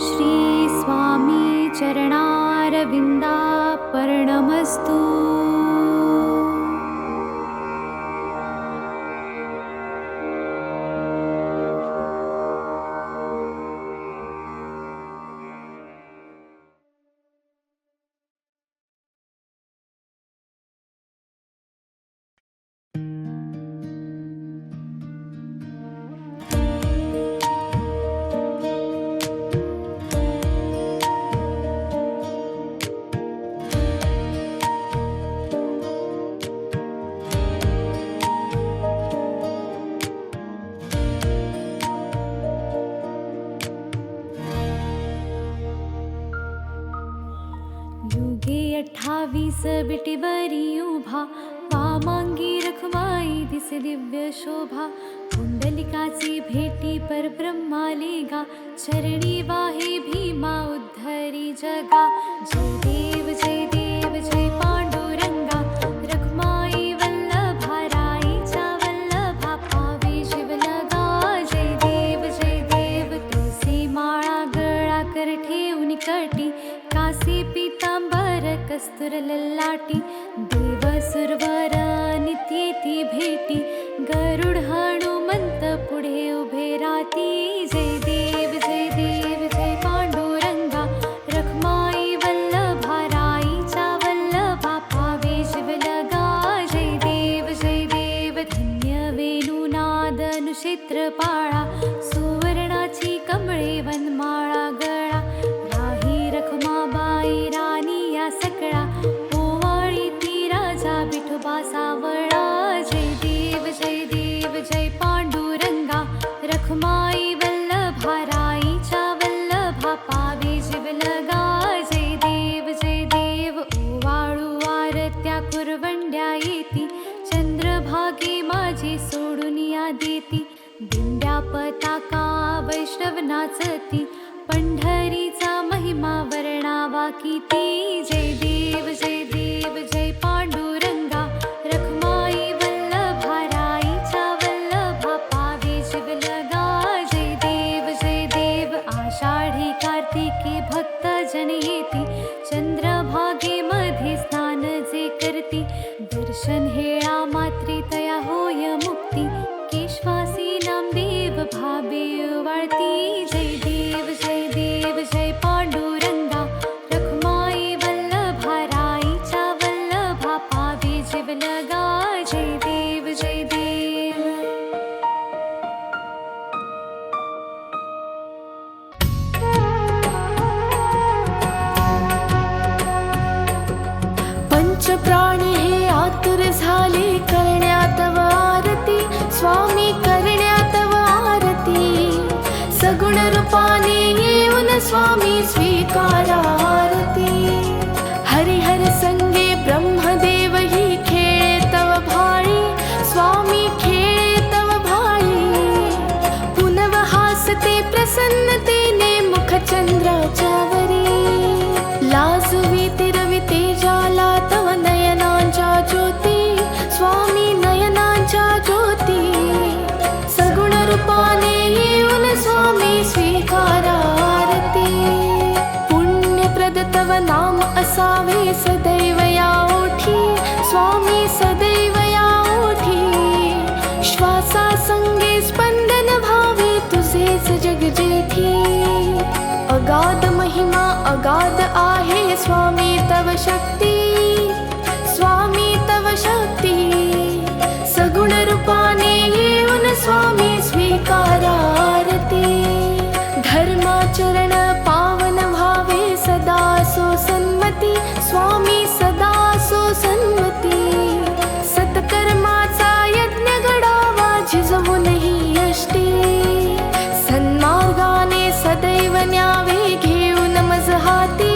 श्री स्वामी चरणारविंदार्पणमस्तु। मुखे 28 बिटीवरी उभा, वामांगी रखमाई दिसे दिव्य शोभा. पुंडलिकाची भेटी परब्रह्माले गा, चरणी वाहे भीमा उद्धरी जगा. जय देव जय पांडुरंगा, रखमाई वल्लभा राईचा वल्लभा, पावे शिवलगा. जय देव तुळसी माळा गळा कर ठेवून कटी, कासे पीतांबर कस्तुर ललाटी. देव सुरवर नित्येती भेटी, गरुड हनुमंत पुढे उभे राती. जय देव जय पांडुरंगा, रखमाई वल्लभा राईचा वल्लभा, पावे शिवलगा. जय देव धन्य वेणुनाद अनुक्षेत्र पाळा, सुवर्णाची कमळे वनमाळा गळा. राही रखमाबाई राणी या सकळा, ओवाळी ती राजा विठोबा सावळा. जय देव जय पांडुरंगा, रखमाई वल्लभा राईचा वल्लभा, पावे शिवलगा. जय देव ओवाळू आरत्या कुरवंड्या येती, चंद्रभागे माझे सोडून या देती. दिंड्या पताका वैष्णव नाचती, पंढरीचा महिमा वर्णावा किती. जय देव जय पांडुरंगा, रखमाई वल्लभा राईचा वल्लभा, पावे शिवलगा. जय देव आषाढी कार्तिकी भक्त जन येती, चंद्रभागे मध्ये स्नान जे करती. दर्शन हेळा मात्री तया होय मुक्ती, केशवासी नामदेव भावे वाळती. जय देव जय पांडुरंगा, रखमाई वल्लभा राईचा वल्लभा, पावे शिवलगा. जय देव पंचप्राणी हे आतुर झाले करण्यात आरती, स्वामी करण्यात आरती. सगुण रूपाने येऊन स्वामी स्वीकारा आरती. हरिहर संगे ब्रह्मदेव ही खेळे तव भाळी, स्वामी खेळे तव भाळी. पुनव हासते प्रसन्नतेने मुख चंद्राच्यावरी, लाजवी तिरविते जाला तव नयनांच्या ज्योती, स्वामी नयनांच्या ज्योती. सगुण रूपाने येऊन स्वामी स्वीकारा आरती. पुण्यप्रद तव नाम असावे सदैव या ओठी, स्वामी सदैव या ओठी. श्वासा संगे स्पंदन भावे तुझेच जग जेठी. अगाध महिमा अगाध आहे स्वामी तव शक्ती, स्वामी तव शक्ती. सगुण रूपाने येऊन स्वामी स्वीकारा आरती. धर्माचरण पावन भावे सदा सो सन्मती, स्वामी सदा सो सन्मती. सत्कर्माचा यज्ञ घडावा झिजवूनही यष्टी, सन्मार्गाने सदैव न्यावे घेऊन मज हाती,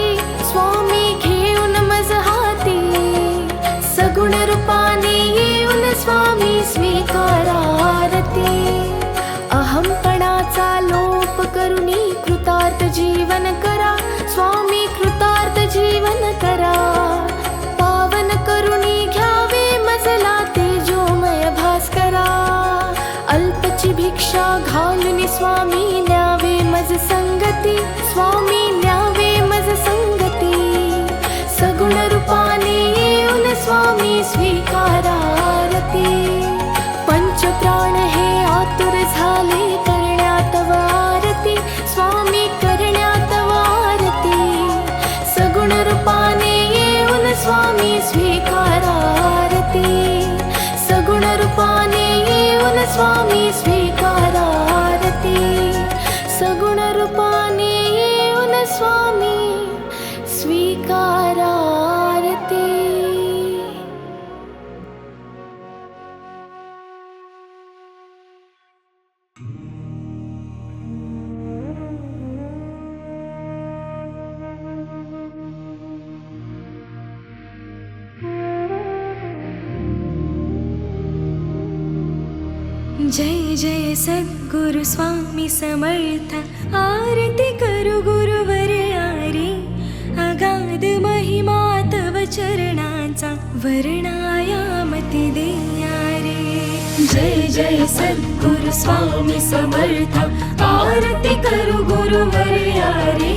स्वामी घेऊन मज हाती. सगुण रूपाने येऊन स्वामी स्वीकारा आरती. अहंपणाचा लोप करुनी कृतार्थ जीवन करा, स्वामी कृतार्थ जीवन करा. पावन करुणी घ्यावे मजला तेजोमय भास्करा. अल्पची भिक्षा घालून स्वामी न्यावे मज संगती, स्वामी न्यावे मज संगती. सगुण रूपाने येऊन स्वामी स्वीकारा आरती. पंचप्राण हे आतुर झाले करण्यात आरती, स्वामी करण्यात आरती. सगुण रूपाने येऊन स्वामी स्वीकारा आरती. सगुण रूपाने येऊन स्वामी स्वीकारा आरती. सगुण रूपाने येऊन स्वामी स्वीकारा आरती. जय जय सद्गुरु स्वामी समर्थ आरती करू गुरुवर्यारी अगाध महिमा तव चरणाचा वर्णायामती देया रे जय जय सद्गुरु स्वामी समर्थ आरती करू गुरुवर्यारी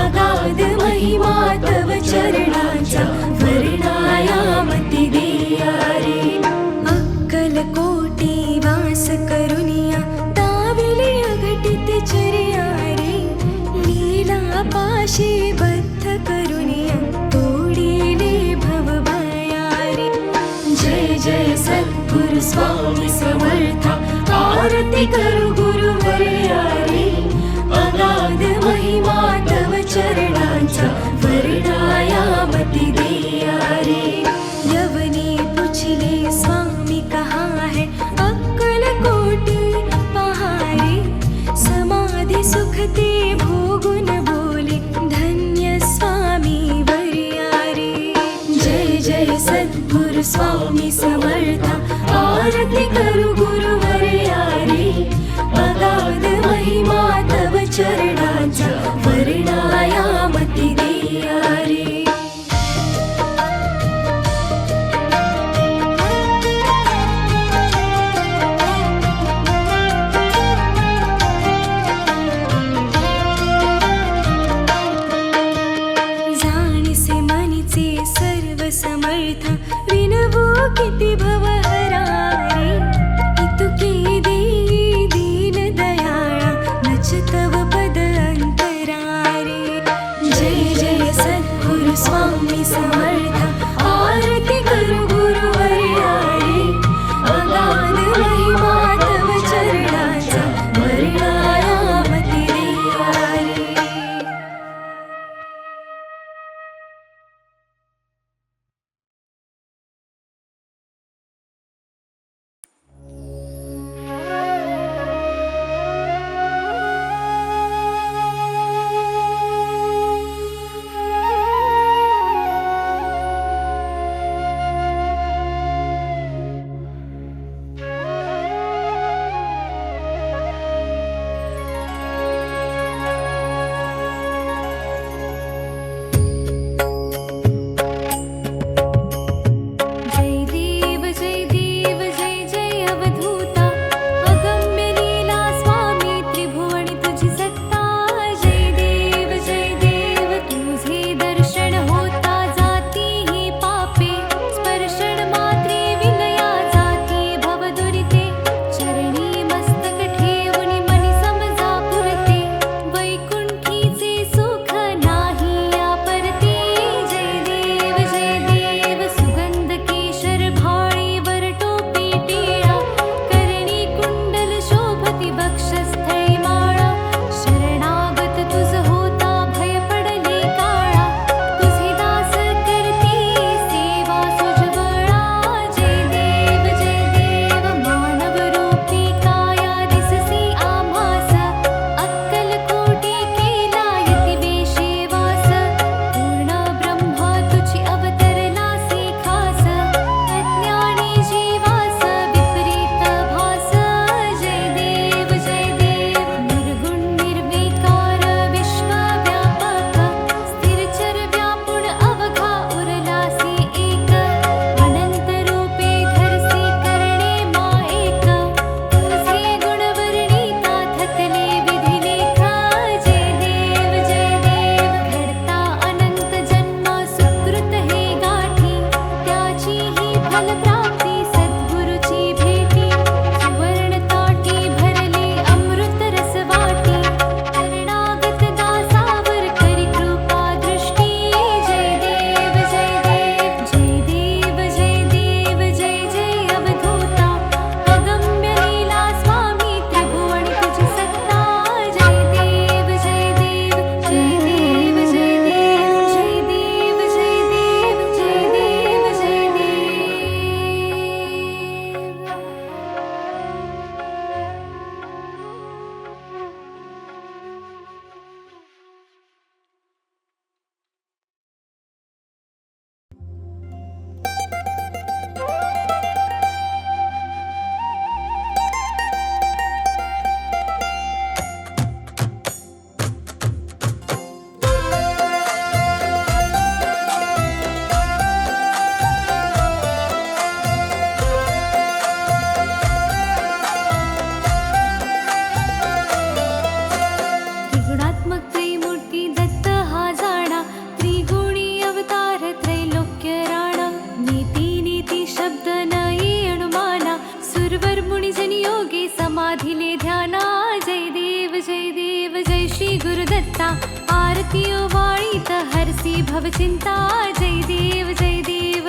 अगाध महिमा तव चरणाचा वर्णायामती देया रे अक्कलकोटी वास करुनिया दाविले अघटित चर्या रे लीला पाशी बद्ध करुनिया तोडिले भवभया रे जय जय सद्गुरु स्वामी समर्थ आरती करू गुरुवर्या रे अगाध महिमा तव चरणाचा वर्णायामती देया रे यवनी पुछले स्वामी कहाँ है अक्कलकोटी पहारे समाधि सुख ते भोगुन बोले धन्य स्वामी वर्या रे जय जय सद्गुरु स्वामी समर्थ आरती करू गुरुवर्या रे अगाध महिमा तव चरणाचा वर्णायामती देया रे जाणीसे मनीचे सर्व समर्थ विनवू किती भवहरा रे इतुके देई दीन दयाळा नच तव पद अंतरा रे जय जय सद्गुरु स्वामी समर्थ आरती करू गुरुवर्या रे अगाध महिमा तव चरणाचा वर्णायामती देया रे जय देव जय श्री गुरुदत्ता आरती ओवाळीत हरसी भवचिंता जय देव जय देव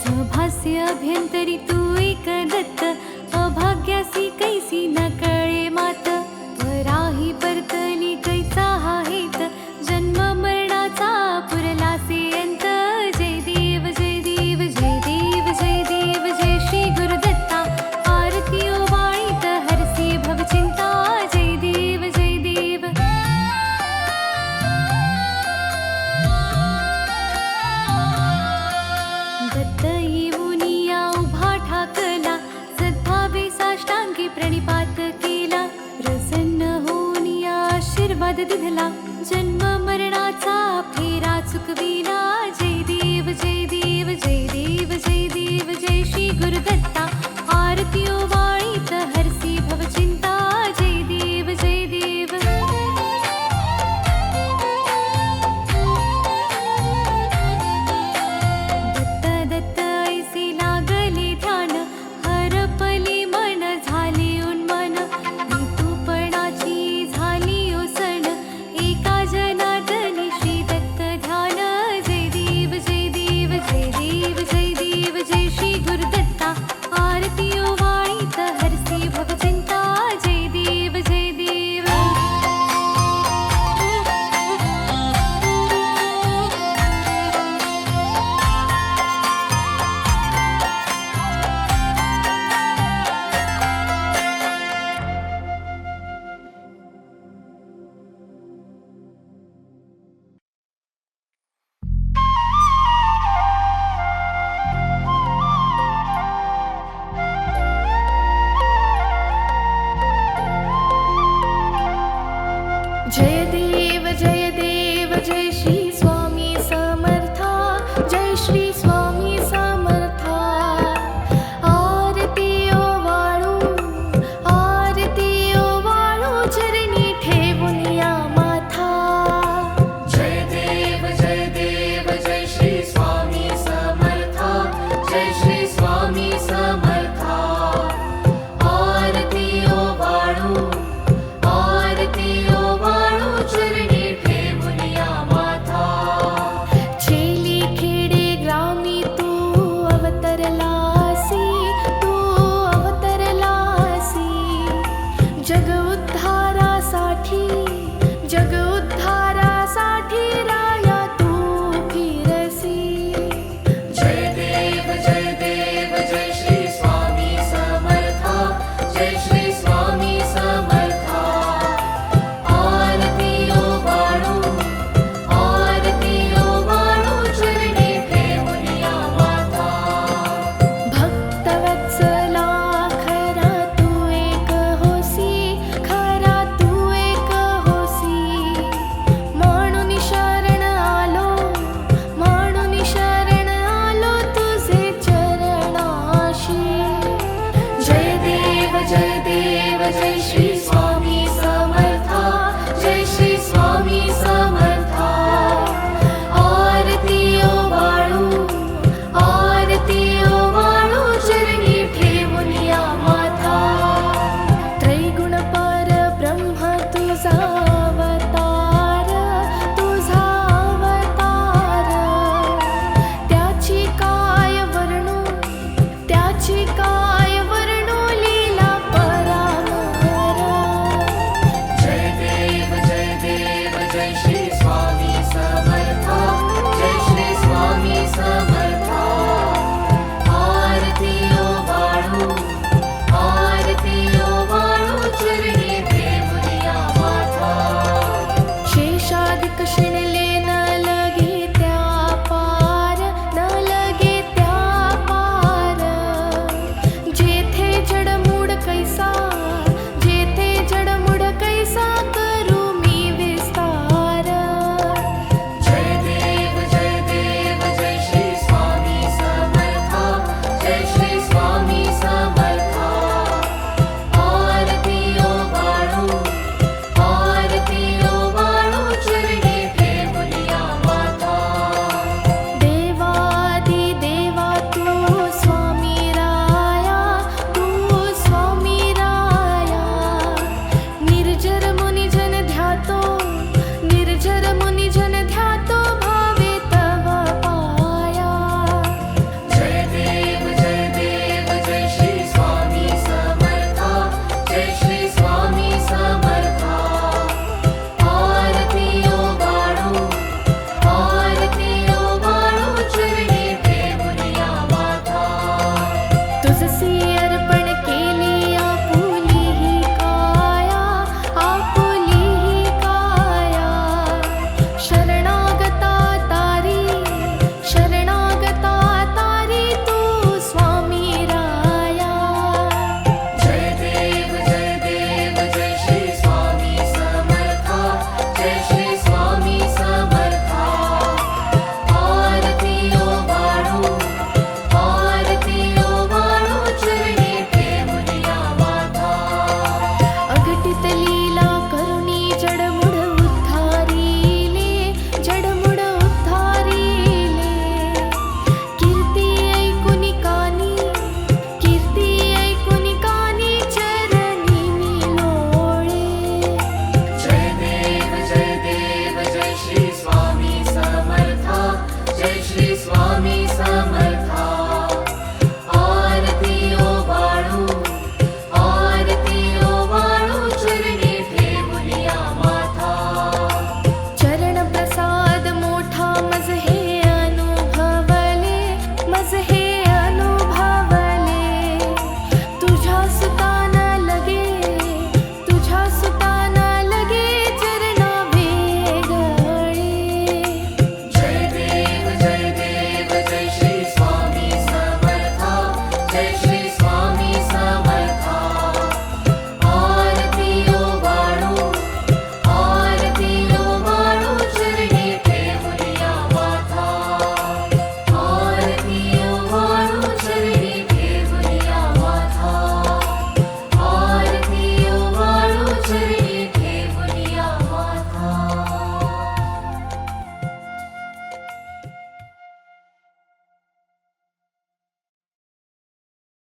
सभास्य अभ्यंतरी तू एक दत्त अभाग्यासी कैसी न कळे मात वराही परतली कैचा हा हेत जन्म मरणाचा पुरलासे अंत जय देव जय देव जय देव जय देव जय श्री गुरुदत्ता आरती ओवाळीत हरसी भवचिंता जय देव जय देव दत्त येऊनिया उभा ठाकला सद्भावे साष्टांगी प्रणिपात केला प्रसन्न होऊनिया आशीर्वाद दिधला जन्म मरणाचा फेरा चुकविला जय देव जय देव जय देव जय देव जय श्री गुरुदत्ता आरती ओवाळीत हरसी भवचिंता जय देव जय देव दत्त दत्त ऐसे लागले ध्यान हरपले मन झाले उन्मन ऋतुपणाची झाली ओसण एका जनार्दनी श्री दत्त ध्यान जय देव जय देव जय देव जय देव जय श्री गुरुदत्ता आरती ओवाळीत हरसी भवचिंता जय देव जय देव जय देव जय श्री स्वामी समर्था जय श्री स्वामी समर्था आरती ओवाळू चरणी ठेवून या माथा जय देव जय श्री स्वामी समर्था जय श्री स्वामी समर्था आरती ओवाळू चरणी ठेवून या माथा छेली खेडे ग्रामी तू अवतरलासी जग उद्धारासाठी राया तू फिरसी जय देव जसे